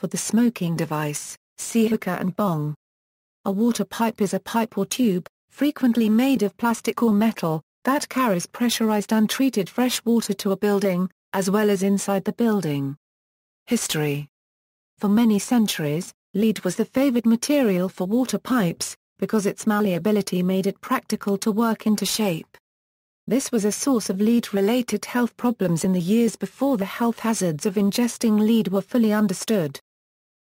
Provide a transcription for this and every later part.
For the smoking device, see Hookah and Bong. A water pipe is a pipe or tube, frequently made of plastic or metal, that carries pressurized untreated fresh water to a building, as well as inside the building. History. For many centuries, lead was the favored material for water pipes, because its malleability made it practical to work into shape. This was a source of lead-related health problems in the years before the health hazards of ingesting lead were fully understood.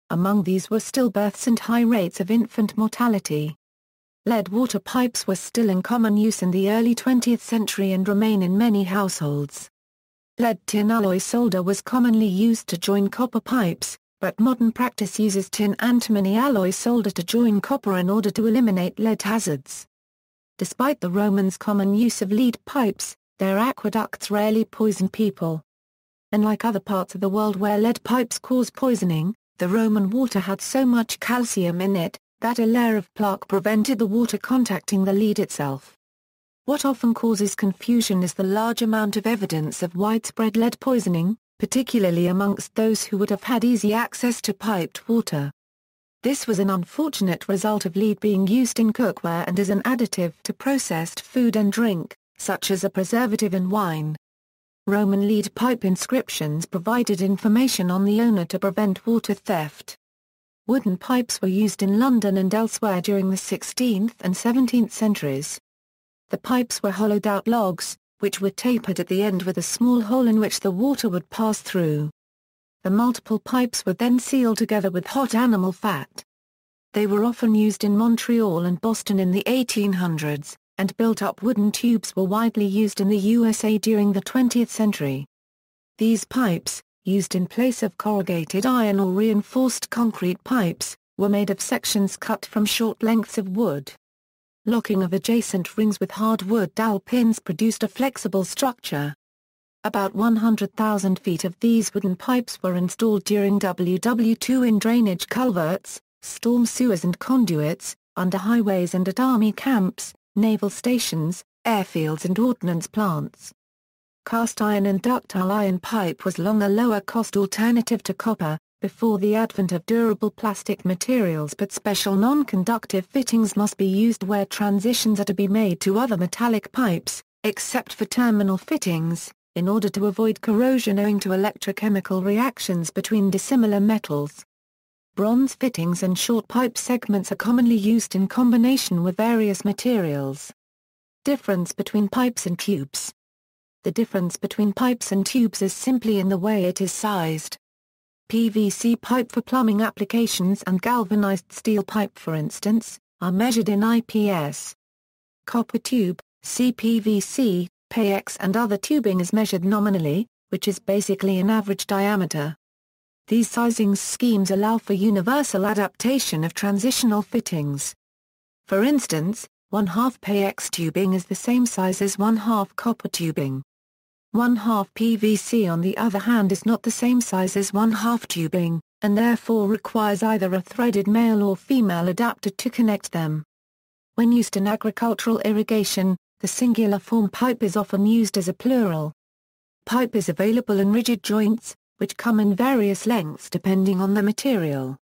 Among these were stillbirths and high rates of infant mortality. Lead water pipes were still in common use in the early 20th century and remain in many households. Lead tin alloy solder was commonly used to join copper pipes, but modern practice uses tin antimony alloy solder to join copper in order to eliminate lead hazards. Despite the Romans' common use of lead pipes, their aqueducts rarely poisoned people. Unlike other parts of the world where lead pipes cause poisoning, the Roman water had so much calcium in it, that a layer of plaque prevented the water contacting the lead itself. What often causes confusion is the large amount of evidence of widespread lead poisoning, particularly amongst those who would have had easy access to piped water. This was an unfortunate result of lead being used in cookware and as an additive to processed food and drink, such as a preservative in wine. Roman lead pipe inscriptions provided information on the owner to prevent water theft. Wooden pipes were used in London and elsewhere during the 16th and 17th centuries. The pipes were hollowed-out logs, which were tapered at the end with a small hole in which the water would pass through. The multiple pipes were then sealed together with hot animal fat. They were often used in Montreal and Boston in the 1800s, and built-up wooden tubes were widely used in the USA during the 20th century. These pipes, used in place of corrugated iron or reinforced concrete pipes, were made of sections cut from short lengths of wood. Locking of adjacent rings with hardwood dowel pins produced a flexible structure. About 100,000 feet of these wooden pipes were installed during WW2 in drainage culverts, storm sewers and conduits, under highways and at army camps, naval stations, airfields and ordnance plants. Cast iron and ductile iron pipe was long a lower-cost alternative to copper, before the advent of durable plastic materials, but special non-conductive fittings must be used where transitions are to be made to other metallic pipes, except for terminal fittings, in order to avoid corrosion owing to electrochemical reactions between dissimilar metals. Bronze fittings and short pipe segments are commonly used in combination with various materials. Difference between pipes and tubes. The difference between pipes and tubes is simply in the way it is sized. PVC pipe for plumbing applications and galvanized steel pipe, for instance, are measured in IPS. Copper tube, CPVC, PX and other tubing is measured nominally, which is basically an average diameter. These sizing schemes allow for universal adaptation of transitional fittings. For instance, 1/2 PX tubing is the same size as 1/2 copper tubing. 1/2 PVC on the other hand is not the same size as 1/2 tubing, and therefore requires either a threaded male or female adapter to connect them. When used in agricultural irrigation, the singular form pipe is often used as a plural. Pipe is available in rigid joints, which come in various lengths depending on the material.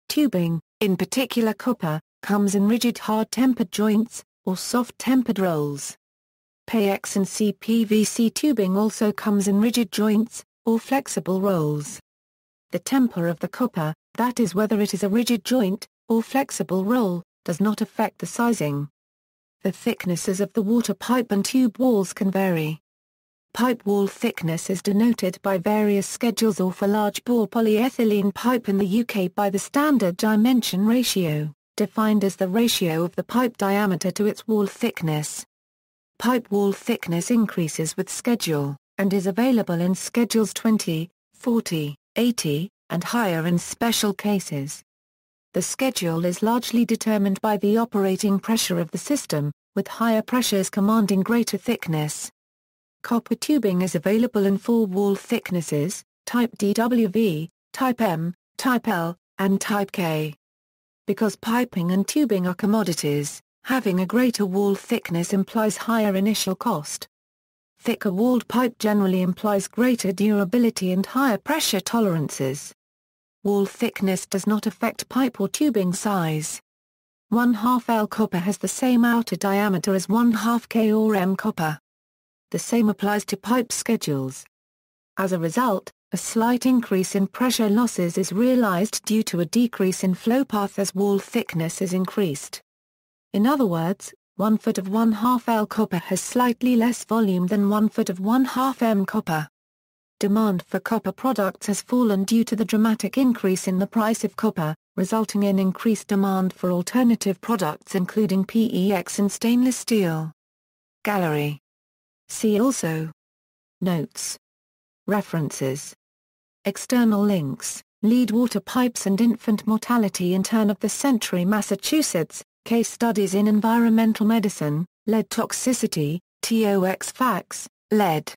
Tubing, in particular copper, comes in rigid hard-tempered joints, or soft-tempered rolls. PX and CPVC tubing also comes in rigid joints, or flexible rolls. The temper of the copper, that is whether it is a rigid joint, or flexible roll, does not affect the sizing. The thicknesses of the water pipe and tube walls can vary. Pipe wall thickness is denoted by various schedules, or for large bore polyethylene pipe in the UK by the standard dimension ratio, defined as the ratio of the pipe diameter to its wall thickness. Pipe wall thickness increases with schedule, and is available in schedules 20, 40, 80, and higher in special cases. The schedule is largely determined by the operating pressure of the system, with higher pressures commanding greater thickness. Copper tubing is available in 4 wall thicknesses, Type DWV, Type M, Type L, and Type K. Because piping and tubing are commodities, having a greater wall thickness implies higher initial cost. Thicker walled pipe generally implies greater durability and higher pressure tolerances. Wall thickness does not affect pipe or tubing size. 1/2 L copper has the same outer diameter as 1/2 K or M copper. The same applies to pipe schedules. As a result, a slight increase in pressure losses is realized due to a decrease in flow path as wall thickness is increased. In other words, 1 foot of 1/2 L copper has slightly less volume than 1 foot of 1/2 M copper. Demand for copper products has fallen due to the dramatic increase in the price of copper, resulting in increased demand for alternative products including PEX and stainless steel. Gallery. See also. Notes. References. External links: Lead water pipes and infant mortality in turn of the century Massachusetts, Case Studies in Environmental Medicine, Lead Toxicity, TOX Facts, Lead.